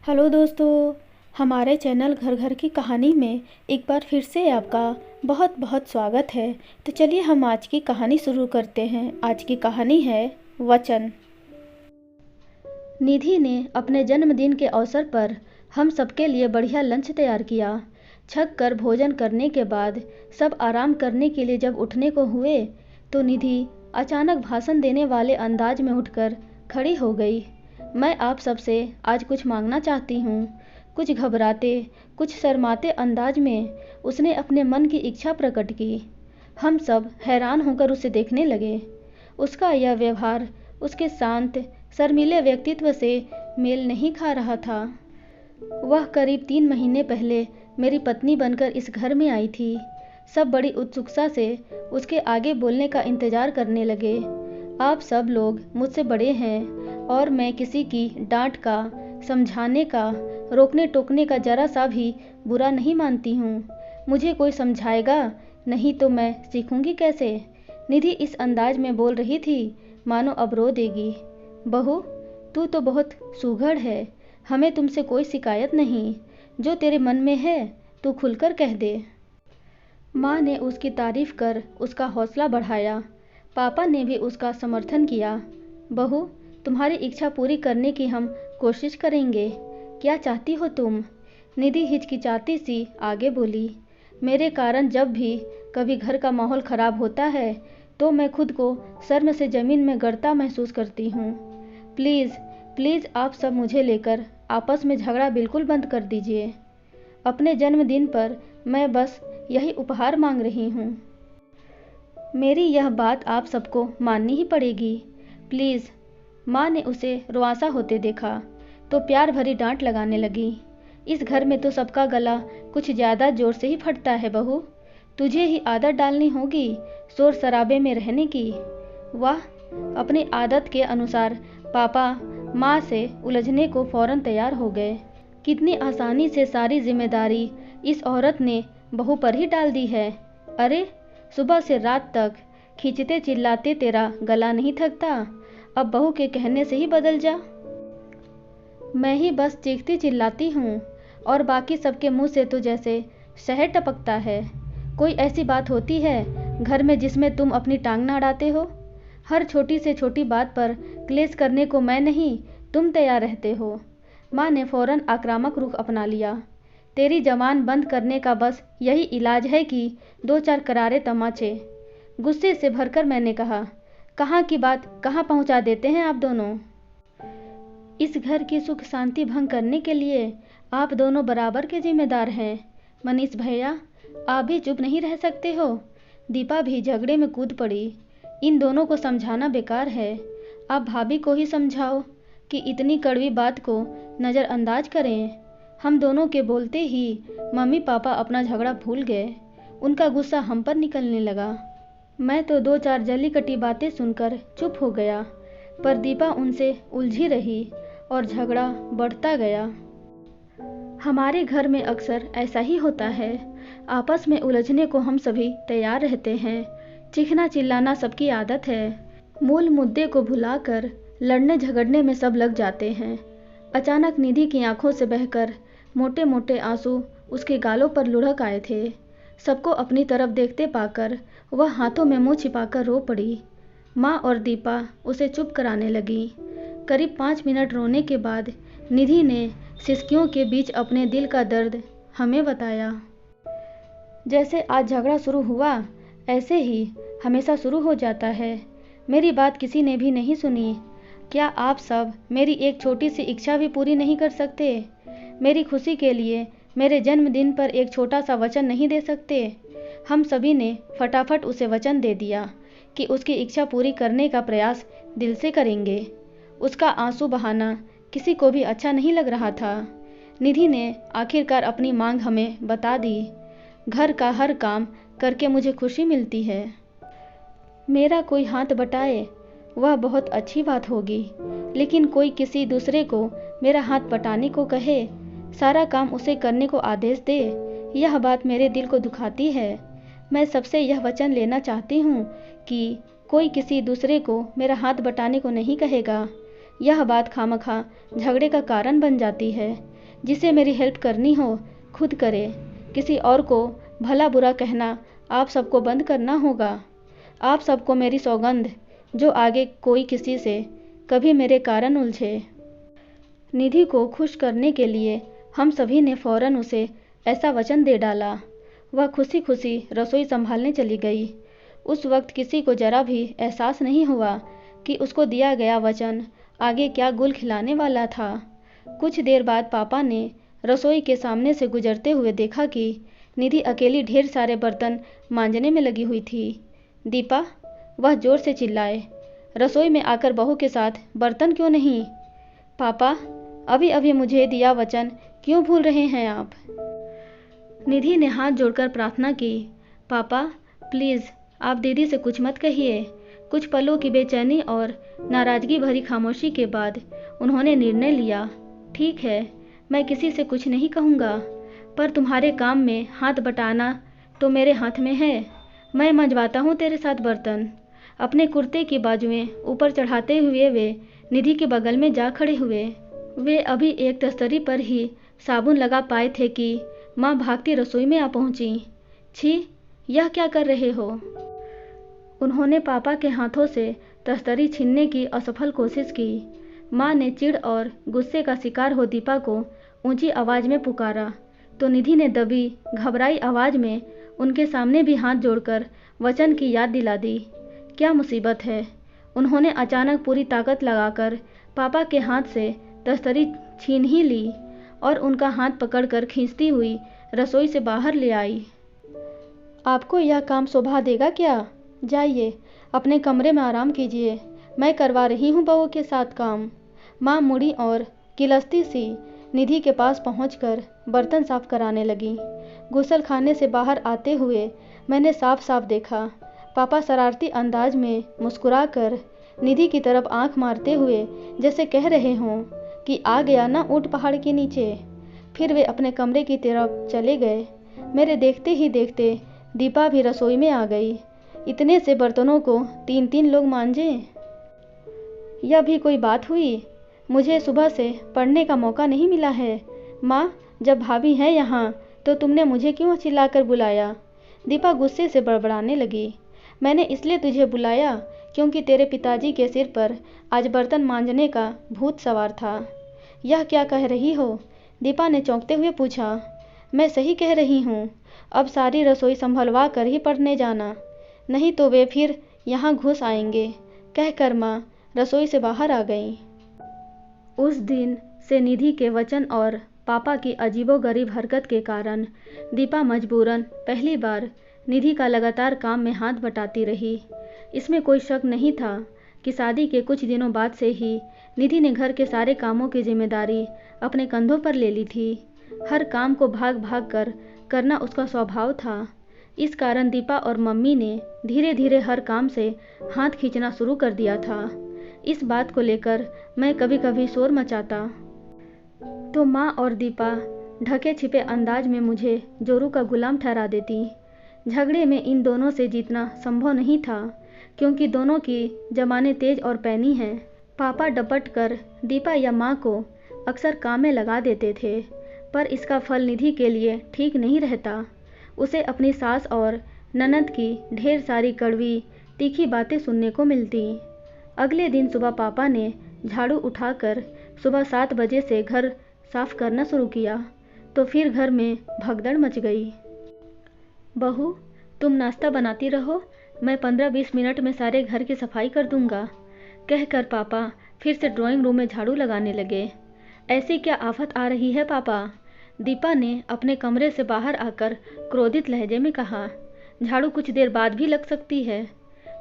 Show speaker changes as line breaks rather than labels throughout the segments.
Hello दोस्तों, हमारे channel घर घर की कहानी में एक बार फिर से आपका बहुत बहुत स्वागत है। तो चलिए हम आज की कहानी शुरू करते हैं। आज की कहानी है वचन। निधि ने अपने जन्मदिन के अवसर पर हम सबके लिए बढ़िया लंच तैयार किया। छक कर भोजन करने के बाद सब आराम करने के लिए जब उठने को हुए तो निधि अचानक भाषण देने वाले अंदाज में उठकर खड़ी हो गई। मैं आप सबसे आज कुछ मांगना चाहती हूँ। कुछ घबराते, कुछ शर्माते अंदाज में उसने अपने मन की इच्छा प्रकट की। हम सब हैरान होकर उसे देखने लगे। उसका यह व्यवहार उसके शांत, शर्मीले व्यक्तित्व से मेल नहीं खा रहा था। वह करीब 3 महीने पहले मेरी पत्नी बनकर इस घर में आई थी। सब बड़ी उत्सुकता से उसके आगे बोलने का इंतजार करने लगे। आप सब लोग मुझसे बड़े हैं और मैं किसी की डांट का, समझाने का, रोकने टोकने का जरा सा भी बुरा नहीं मानती हूँ। मुझे कोई समझाएगा नहीं तो मैं सीखूंगी कैसे। निधि इस अंदाज में बोल रही थी मानो अब रो देगी। बहू, तू तो बहुत सुघड़ है, हमें तुमसे कोई शिकायत नहीं। जो तेरे मन में है तू खुलकर कह दे। माँ ने उसकी तारीफ कर उसका हौसला बढ़ाया। पापा ने भी उसका समर्थन किया। बहू, तुम्हारी इच्छा पूरी करने की हम कोशिश करेंगे। क्या चाहती हो तुम? निधि हिचकिचाती सी आगे बोली। मेरे कारण जब भी कभी घर का माहौल खराब होता है तो मैं खुद को शर्म से ज़मीन में गड़ता महसूस करती हूँ। प्लीज़ प्लीज़ आप सब मुझे लेकर आपस में झगड़ा बिल्कुल बंद कर दीजिए। अपने जन्मदिन पर मैं बस यही उपहार मांग रही हूँ। मेरी यह बात आप सबको माननी ही पड़ेगी। प्लीज़। माँ ने उसे रुआंसा होते देखा तो प्यार भरी डांट लगाने लगी। इस घर में तो सबका गला कुछ ज़्यादा जोर से ही फटता है बहू। तुझे ही आदत डालनी होगी शोर शराबे में रहने की। वाह, अपनी आदत के अनुसार पापा माँ से उलझने को फौरन तैयार हो गए। कितनी आसानी से सारी जिम्मेदारी इस औरत ने बहू पर ही डाल दी है। अरे, सुबह से रात तक खींचते चिल्लाते तेरा गला नहीं थकता? अब बहू के कहने से ही बदल जा। मैं ही बस चीखती चिल्लाती हूँ और बाकी सबके मुंह से तो जैसे शहद टपकता है। कोई ऐसी बात होती है घर में जिसमें तुम अपनी टांग ना अड़ाते हो? हर छोटी से छोटी बात पर क्लेश करने को मैं नहीं तुम तैयार रहते हो। माँ ने फौरन आक्रामक रुख अपना लिया। तेरी जबान बंद करने का बस यही इलाज है कि 2-4 करारे तमाचे। गुस्से से भरकर मैंने कहा, कहाँ की बात कहाँ पहुँचा देते हैं आप दोनों। इस घर की सुख शांति भंग करने के लिए आप दोनों बराबर के जिम्मेदार हैं। मनीष भैया, आप भी चुप नहीं रह सकते हो। दीपा भी झगड़े में कूद पड़ी। इन दोनों को समझाना बेकार है। आप भाभी को ही समझाओ कि इतनी कड़वी बात को नज़रअंदाज करें। हम दोनों के बोलते ही मम्मी पापा अपना झगड़ा भूल गए। उनका गुस्सा हम पर निकलने लगा। मैं तो 2-4 जली कटी बातें सुनकर चुप हो गया, पर दीपा उनसे उलझी रही और झगड़ा बढ़ता गया। हमारे घर में अक्सर ऐसा ही होता है। आपस में उलझने को हम सभी तैयार रहते हैं। चीखना चिल्लाना सबकी आदत है। मूल मुद्दे को भुलाकर लड़ने झगड़ने में सब लग जाते हैं। अचानक निधि की आंखों से बहकर मोटे मोटे आंसू उसके गालों पर लुढ़क आए थे। सबको अपनी तरफ देखते पाकर वह हाथों में मुंह छिपाकर रो पड़ी। माँ और दीपा उसे चुप कराने लगी। करीब 5 मिनट रोने के बाद निधि ने सिसकियों के बीच अपने दिल का दर्द हमें बताया। जैसे आज झगड़ा शुरू हुआ ऐसे ही हमेशा शुरू हो जाता है। मेरी बात किसी ने भी नहीं सुनी। क्या आप सब मेरी एक छोटी सी इच्छा भी पूरी नहीं कर सकते? मेरी खुशी के लिए मेरे जन्मदिन पर एक छोटा सा वचन नहीं दे सकते? हम सभी ने फटाफट उसे वचन दे दिया कि उसकी इच्छा पूरी करने का प्रयास दिल से करेंगे। उसका आंसू बहाना किसी को भी अच्छा नहीं लग रहा था। निधि ने आखिरकार अपनी मांग हमें बता दी। घर का हर काम करके मुझे खुशी मिलती है। मेरा कोई हाथ बटाए वह बहुत अच्छी बात होगी, लेकिन कोई किसी दूसरे को मेरा हाथ बटाने को कहे, सारा काम उसे करने को आदेश दे, यह बात मेरे दिल को दुखाती है। मैं सबसे यह वचन लेना चाहती हूँ कि कोई किसी दूसरे को मेरा हाथ बटाने को नहीं कहेगा। यह बात खामखा झगड़े का कारण बन जाती है। जिसे मेरी हेल्प करनी हो खुद करे। किसी और को भला बुरा कहना आप सबको बंद करना होगा। आप सबको मेरी सौगंध, जो आगे कोई किसी से कभी मेरे कारण उलझे। निधि को खुश करने के लिए हम सभी ने फौरन उसे ऐसा वचन दे डाला। वह खुशी खुशी रसोई संभालने चली गई। उस वक्त किसी को जरा भी एहसास नहीं हुआ कि उसको दिया गया वचन आगे क्या गुल खिलाने वाला था। कुछ देर बाद पापा ने रसोई के सामने से गुजरते हुए देखा कि निधि अकेली ढेर सारे बर्तन मांजने में लगी हुई थी। दीपा, वह जोर से चिल्लाए, रसोई में आकर बहू के साथ बर्तन क्यों नहीं? पापा, अभी अभी मुझे दिया वचन क्यों भूल रहे हैं आप? निधि ने हाथ जोड़कर प्रार्थना की, पापा प्लीज़ आप दीदी से कुछ मत कहिए। कुछ पलों की बेचैनी और नाराज़गी भरी खामोशी के बाद उन्होंने निर्णय लिया, ठीक है, मैं किसी से कुछ नहीं कहूँगा, पर तुम्हारे काम में हाथ बटाना तो मेरे हाथ में है। मैं मंजवाता हूँ तेरे साथ बर्तन। अपने कुर्ते की बाजुएं ऊपर चढ़ाते हुए वे निधि के बगल में जा खड़े हुए। वे अभी एक तस्तरी पर ही साबुन लगा पाए थे कि माँ भागती रसोई में आ पहुँची। छी, यह क्या कर रहे हो? उन्होंने पापा के हाथों से तस्तरी छीनने की असफल कोशिश की। माँ ने चिढ़ और गुस्से का शिकार हो दीपा को ऊंची आवाज़ में पुकारा, तो निधि ने दबी घबराई आवाज़ में उनके सामने भी हाथ जोड़कर वचन की याद दिला दी। क्या मुसीबत है? उन्होंने अचानक पूरी ताकत लगाकर पापा के हाथ से तस्तरी छीन ही ली और उनका हाथ पकड़कर खींचती हुई रसोई से बाहर ले आई। आपको यह काम शोभा देगा क्या? जाइए अपने कमरे में आराम कीजिए, मैं करवा रही हूँ बहू के साथ काम। माँ मुड़ी और किलस्ती सी निधि के पास पहुंचकर बर्तन साफ कराने लगी। गुसल खाने से बाहर आते हुए मैंने साफ साफ देखा, पापा शरारती अंदाज में मुस्कुराकर निधि की तरफ आंख मारते हुए जैसे कह रहे हों कि आ गया ना ऊंट पहाड़ के नीचे। फिर वे अपने कमरे की तरफ चले गए। मेरे देखते ही देखते दीपा भी रसोई में आ गई। इतने से बर्तनों को 3-3 लोग मांजे, यह भी कोई बात हुई? मुझे सुबह से पढ़ने का मौका नहीं मिला है। माँ, जब भाभी है यहाँ तो तुमने मुझे क्यों चिल्लाकर बुलाया? दीपा गुस्से से बड़बड़ाने लगी। मैंने इसलिए तुझे बुलाया क्योंकि तेरे पिताजी के सिर पर आज बर्तन मांजने का भूत सवार था। यह क्या कह रही हो? दीपा ने चौंकते हुए पूछा। मैं सही कह रही हूँ। अब सारी रसोई संभलवा कर ही पढ़ने जाना, नहीं तो वे फिर यहाँ घुस आएंगे, कहकर माँ रसोई से बाहर आ गई। उस दिन से निधि के वचन और पापा की अजीबोगरीब हरकत के कारण दीपा मजबूरन पहली बार निधि का लगातार काम में हाथ बटाती रही। इसमें कोई शक नहीं था कि शादी के कुछ दिनों बाद से ही निधि ने घर के सारे कामों की जिम्मेदारी अपने कंधों पर ले ली थी। हर काम को भाग भाग कर करना उसका स्वभाव था। इस कारण दीपा और मम्मी ने धीरे धीरे हर काम से हाथ खींचना शुरू कर दिया था। इस बात को लेकर मैं कभी कभी शोर मचाता तो माँ और दीपा ढके छिपे अंदाज में मुझे जोरू का गुलाम ठहरा देती। झगड़े में इन दोनों से जीतना संभव नहीं था क्योंकि दोनों की जबानें तेज और पैनी हैं। पापा डपट कर दीपा या माँ को अक्सर काम में लगा देते थे, पर इसका फल निधि के लिए ठीक नहीं रहता। उसे अपनी सास और ननद की ढेर सारी कड़वी तीखी बातें सुनने को मिलती। अगले दिन सुबह पापा ने झाड़ू उठाकर सुबह 7 बजे से घर साफ करना शुरू किया तो फिर घर में भगदड़ मच गई। बहू, तुम नाश्ता बनाती रहो, मैं 15-20 मिनट में सारे घर की सफाई कर दूंगा, कहकर पापा फिर से ड्राइंग रूम में झाड़ू लगाने लगे। ऐसी क्या आफत आ रही है पापा? दीपा ने अपने कमरे से बाहर आकर क्रोधित लहजे में कहा। झाड़ू कुछ देर बाद भी लग सकती है,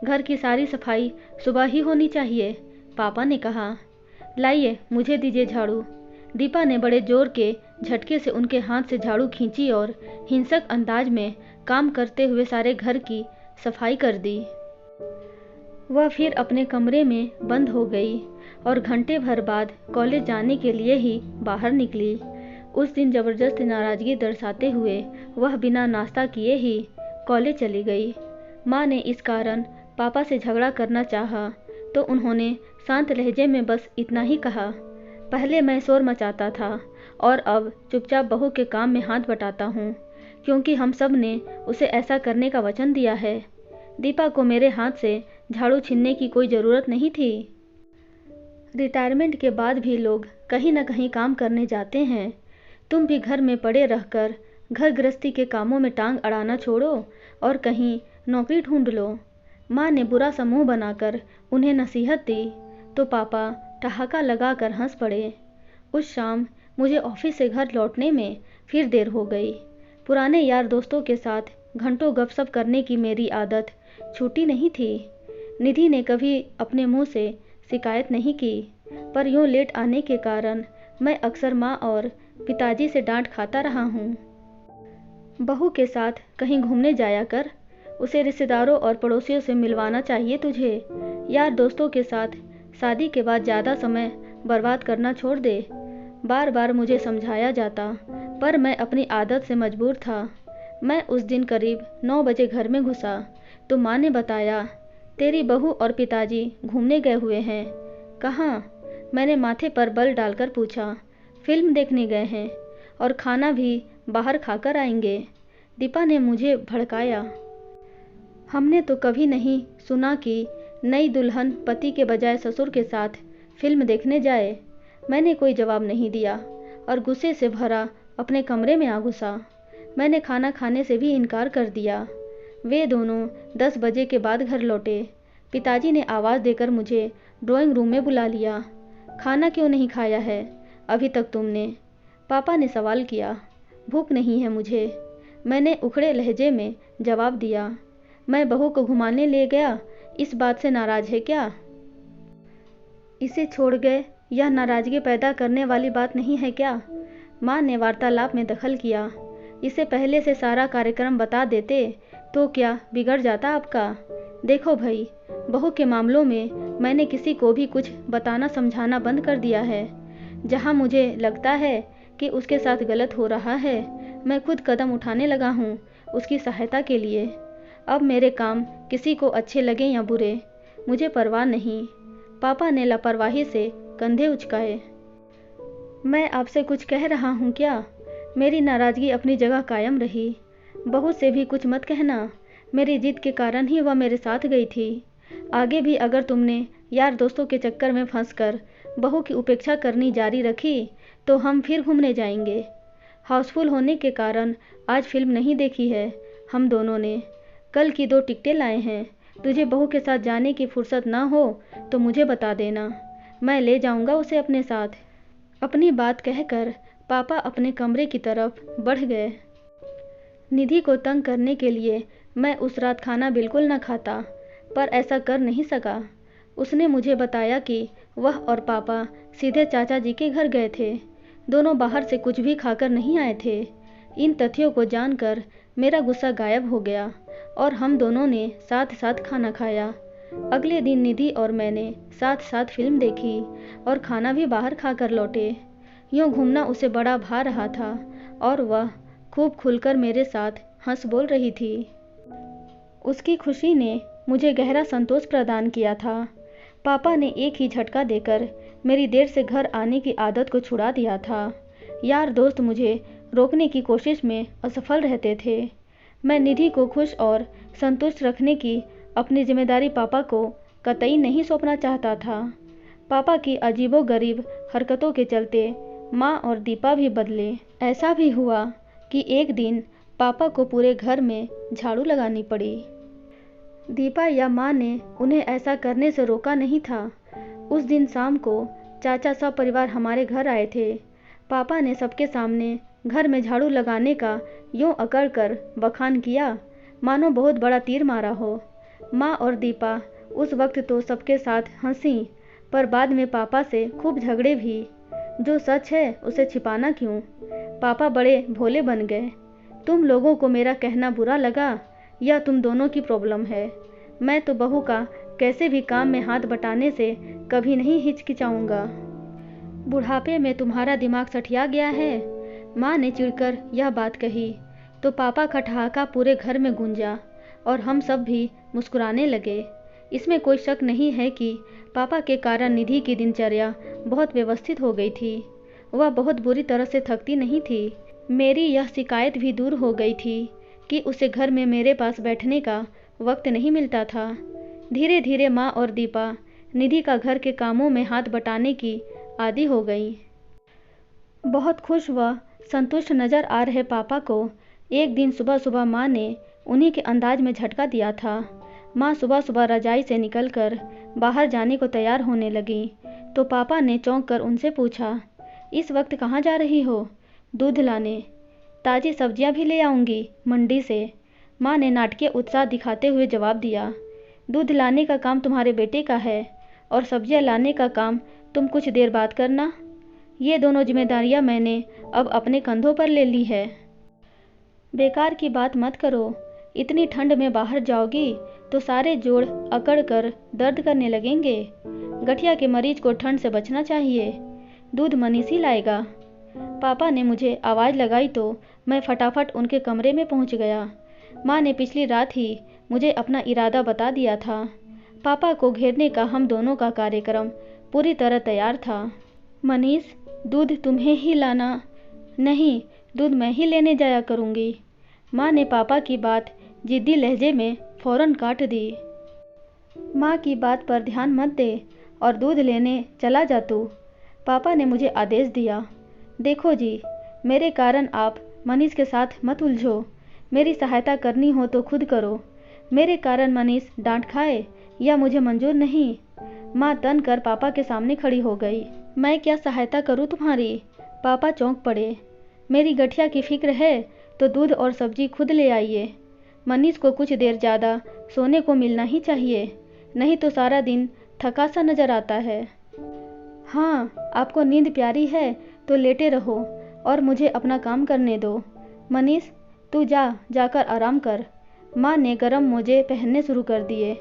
घर की सारी सफाई सुबह ही होनी चाहिए, पापा ने कहा। लाइए मुझे दीजिए झाड़ू। दीपा ने बड़े जोर के झटके से उनके हाथ से झाड़ू खींची और हिंसक अंदाज में काम करते हुए सारे घर की सफाई कर दी। वह फिर अपने कमरे में बंद हो गई और घंटे भर बाद कॉलेज जाने के लिए ही बाहर निकली। उस दिन जबरदस्त नाराज़गी दर्शाते हुए वह बिना नाश्ता किए ही कॉलेज चली गई। माँ ने इस कारण पापा से झगड़ा करना चाहा तो उन्होंने शांत लहजे में बस इतना ही कहा, पहले मैं शोर मचाता था और अब चुपचाप बहू के काम में हाथ बटाता हूँ, क्योंकि हम सब ने उसे ऐसा करने का वचन दिया है। दीपा को मेरे हाथ से झाड़ू छीनने की कोई ज़रूरत नहीं थी। रिटायरमेंट के बाद भी लोग कहीं न कहीं काम करने जाते हैं। तुम भी घर में पड़े रहकर घर गृहस्थी के कामों में टांग अड़ाना छोड़ो और कहीं नौकरी ढूंढ लो। माँ ने बुरा सा मुँह बनाकर उन्हें नसीहत दी तो पापा ठहाका लगाकर हंस पड़े। उस शाम मुझे ऑफिस से घर लौटने में फिर देर हो गई। पुराने यार दोस्तों के साथ घंटों गपशप करने की मेरी आदत छूटी नहीं थी। निधि ने कभी अपने मुंह से शिकायत नहीं की, पर यूँ लेट आने के कारण मैं अक्सर माँ और पिताजी से डांट खाता रहा हूँ। बहू के साथ कहीं घूमने जाया कर, उसे रिश्तेदारों और पड़ोसियों से मिलवाना चाहिए तुझे। यार दोस्तों के साथ शादी के बाद ज़्यादा समय बर्बाद करना छोड़ दे। बार बार मुझे समझाया जाता, पर मैं अपनी आदत से मजबूर था। मैं उस दिन करीब 9 बजे घर में घुसा तो माँ ने बताया, तेरी बहू और पिताजी घूमने गए हुए हैं। कहाँ? मैंने माथे पर बल डालकर पूछा। फिल्म देखने गए हैं और खाना भी बाहर खाकर आएंगे। दीपा ने मुझे भड़काया। हमने तो कभी नहीं सुना कि नई दुल्हन पति के बजाय ससुर के साथ फिल्म देखने जाए। मैंने कोई जवाब नहीं दिया और गुस्से से भरा अपने कमरे में आ घुसा। मैंने खाना खाने से भी इनकार कर दिया। वे दोनों 10 बजे के बाद घर लौटे। पिताजी ने आवाज़ देकर मुझे ड्राइंग रूम में बुला लिया। खाना क्यों नहीं खाया है अभी तक तुमने? पापा ने सवाल किया। भूख नहीं है मुझे, मैंने उखड़े लहजे में जवाब दिया। मैं बहू को घुमाने ले गया, इस बात से नाराज़ है क्या? इसे छोड़ गए, यह नाराज़गी पैदा करने वाली बात नहीं है क्या? माँ ने वार्तालाप में दखल किया। इसे पहले से सारा कार्यक्रम बता देते तो क्या बिगड़ जाता आपका? देखो भाई, बहू के मामलों में मैंने किसी को भी कुछ बताना समझाना बंद कर दिया है। जहाँ मुझे लगता है कि उसके साथ गलत हो रहा है, मैं खुद कदम उठाने लगा हूँ उसकी सहायता के लिए। अब मेरे काम किसी को अच्छे लगें या बुरे, मुझे परवाह नहीं। पापा ने लापरवाही से कंधे उचकाए। मैं आपसे कुछ कह रहा हूँ क्या? मेरी नाराज़गी अपनी जगह कायम रही। बहू से भी कुछ मत कहना, मेरी जिद के कारण ही वह मेरे साथ गई थी। आगे भी अगर तुमने यार दोस्तों के चक्कर में फंसकर बहू की उपेक्षा करनी जारी रखी तो हम फिर घूमने जाएंगे। हाउसफुल होने के कारण आज फिल्म नहीं देखी है हम दोनों ने। कल की 2 टिकटें लाए हैं। तुझे बहू के साथ जाने की फुर्सत ना हो तो मुझे बता देना, मैं ले जाऊंगा उसे अपने साथ। अपनी बात कहकर पापा अपने कमरे की तरफ बढ़ गए। निधि को तंग करने के लिए मैं उस रात खाना बिल्कुल न खाता, पर ऐसा कर नहीं सका। उसने मुझे बताया कि वह और पापा सीधे चाचा जी के घर गए थे। दोनों बाहर से कुछ भी खाकर नहीं आए थे। इन तथ्यों को जानकर मेरा गुस्सा गायब हो गया और हम दोनों ने साथ साथ खाना खाया। अगले दिन निधि और मैंने साथ साथ फिल्म देखी और खाना भी बाहर खाकर लौटे। यूँ घूमना उसे बड़ा भा रहा था और वह खूब खुलकर मेरे साथ हंस बोल रही थी। उसकी खुशी ने मुझे गहरा संतोष प्रदान किया था। पापा ने एक ही झटका देकर मेरी देर से घर आने की आदत को छुड़ा दिया था। यार दोस्त मुझे रोकने की कोशिश में असफल रहते थे। मैं निधि को खुश और संतुष्ट रखने की अपनी जिम्मेदारी पापा को कतई नहीं सौंपना चाहता था। पापा की अजीबोगरीब हरकतों के चलते माँ और दीपा भी बदले। ऐसा भी हुआ कि एक दिन पापा को पूरे घर में झाड़ू लगानी पड़ी। दीपा या माँ ने उन्हें ऐसा करने से रोका नहीं था। उस दिन शाम को चाचा सब परिवार हमारे घर आए थे। पापा ने सबके सामने घर में झाड़ू लगाने का यूँ अकड़ कर बखान किया मानो बहुत बड़ा तीर मारा हो। माँ और दीपा उस वक्त तो सबके साथ हंसी, पर बाद में पापा से खूब झगड़े भी। जो सच है उसे छिपाना क्यों? पापा बड़े भोले बन गए। तुम लोगों को मेरा कहना बुरा लगा, यह तुम दोनों की प्रॉब्लम है। मैं तो बहू का कैसे भी काम में हाथ बटाने से कभी नहीं हिचकिचाऊंगा। बुढ़ापे में तुम्हारा दिमाग सठिया गया है। माँ ने चिढ़कर यह बात कही तो पापा का ठहाका पूरे घर में गूंजा और हम सब भी मुस्कुराने लगे। इसमें कोई शक नहीं है कि पापा के कारण निधि की दिनचर्या बहुत व्यवस्थित हो गई थी। वह बहुत बुरी तरह से थकती नहीं थी। मेरी यह शिकायत भी दूर हो गई थी कि उसे घर में मेरे पास बैठने का वक्त नहीं मिलता था। धीरे धीरे माँ और दीपा निधि का घर के कामों में हाथ बटाने की आदी हो गई। बहुत खुश व संतुष्ट नजर आ रहे पापा को एक दिन सुबह सुबह माँ ने उन्हीं के अंदाज में झटका दिया था। माँ सुबह सुबह रजाई से निकलकर बाहर जाने को तैयार होने लगी तो पापा ने चौंक कर उनसे पूछा, इस वक्त कहाँ जा रही हो? दूध लाने। ताज़ी सब्जियां भी ले आऊँगी मंडी से, माँ ने नाटकीय उत्साह दिखाते हुए जवाब दिया। दूध लाने का काम तुम्हारे बेटे का है और सब्जियां लाने का काम तुम कुछ देर बाद करना। ये दोनों जिम्मेदारियां मैंने अब अपने कंधों पर ले ली है। बेकार की बात मत करो, इतनी ठंड में बाहर जाओगी तो सारे जोड़ अकड़ कर दर्द करने लगेंगे। गठिया के मरीज को ठंड से बचना चाहिए। दूध मनीष ही लाएगा। पापा ने मुझे आवाज़ लगाई तो मैं फटाफट उनके कमरे में पहुंच गया। माँ ने पिछली रात ही मुझे अपना इरादा बता दिया था। पापा को घेरने का हम दोनों का कार्यक्रम पूरी तरह तैयार था। मनीष, दूध तुम्हें ही लाना। नहीं, दूध मैं ही लेने जाया करूँगी। माँ ने पापा की बात जिद्दी लहजे में फौरन काट दी। माँ की बात पर ध्यान मत दे और दूध लेने चला जा तू। पापा ने मुझे आदेश दिया। देखो जी, मेरे कारण आप मनीष के साथ मत उलझो। मेरी सहायता करनी हो तो खुद करो। मेरे कारण मनीष डांट खाए यह मुझे मंजूर नहीं। माँ तन कर पापा के सामने खड़ी हो गई। मैं क्या सहायता करूँ तुम्हारी? पापा चौंक पड़े। मेरी गठिया की फिक्र है तो दूध और सब्जी खुद ले आइए। मनीष को कुछ देर ज़्यादा सोने को मिलना ही चाहिए, नहीं तो सारा दिन थका सा नजर आता है। हाँ, आपको नींद प्यारी है तो लेटे रहो और मुझे अपना काम करने दो। मनीष, तू जाकर आराम कर। माँ ने गरम मोजे पहनने शुरू कर दिए।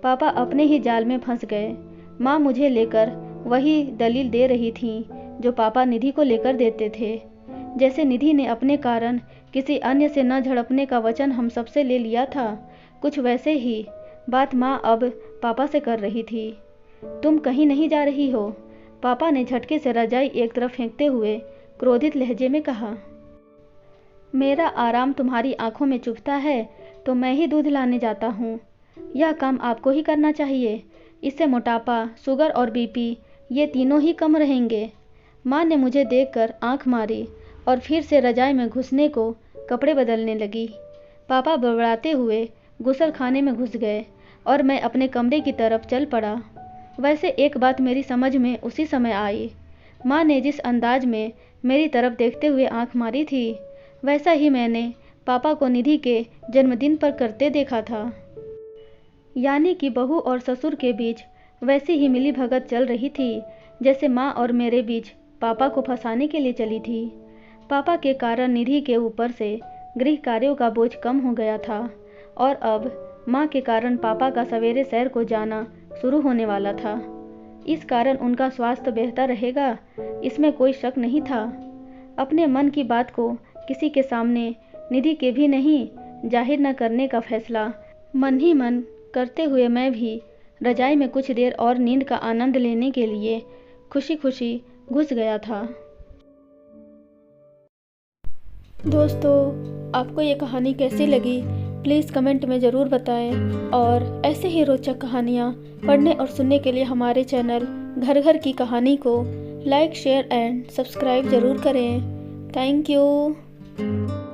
पापा अपने ही जाल में फंस गए। माँ मुझे लेकर वही दलील दे रही थी जो पापा निधि को लेकर देते थे। जैसे निधि ने अपने कारण किसी अन्य से न झड़पने का वचन हम सबसे ले लिया था, कुछ वैसे ही बात माँ अब पापा से कर रही थी। तुम कहीं नहीं जा रही हो? पापा ने झटके से रजाई एक तरफ फेंकते हुए क्रोधित लहजे में कहा। मेरा आराम तुम्हारी आंखों में चुभता है तो मैं ही दूध लाने जाता हूँ। यह काम आपको ही करना चाहिए। इससे मोटापा, शुगर और बीपी ये तीनों ही कम रहेंगे। माँ ने मुझे देखकर आंख मारी और फिर से रजाई में घुसने को कपड़े बदलने लगी। पापा बड़बड़ाते हुए गुसल खाने में घुस गए और मैं अपने कमरे की तरफ चल पड़ा। वैसे एक बात मेरी समझ में उसी समय आई। माँ ने जिस अंदाज में मेरी तरफ देखते हुए आंख मारी थी, वैसा ही मैंने पापा को निधि के जन्मदिन पर करते देखा था। यानी कि बहू और ससुर के बीच वैसी ही मिली भगत चल रही थी जैसे माँ और मेरे बीच पापा को फंसाने के लिए चली थी। पापा के कारण निधि के ऊपर से गृह कार्यों का बोझ कम हो गया था और अब माँ के कारण पापा का सवेरे सैर को जाना शुरू होने वाला था। इस कारण उनका स्वास्थ्य बेहतर रहेगा, इसमें कोई शक नहीं था। अपने मन की बात को किसी के सामने, निधि के भी नहीं, जाहिर न करने का फैसला मन ही मन करते हुए मैं भी रजाई में कुछ देर और नींद का आनंद लेने के लिए खुशी खुशी घुस गया था। दोस्तों, आपको ये कहानी कैसी लगी प्लीज़ कमेंट में ज़रूर बताएं और ऐसे ही रोचक कहानियाँ पढ़ने और सुनने के लिए हमारे चैनल घर घर की कहानी को लाइक, शेयर एंड सब्सक्राइब ज़रूर करें। Thank you.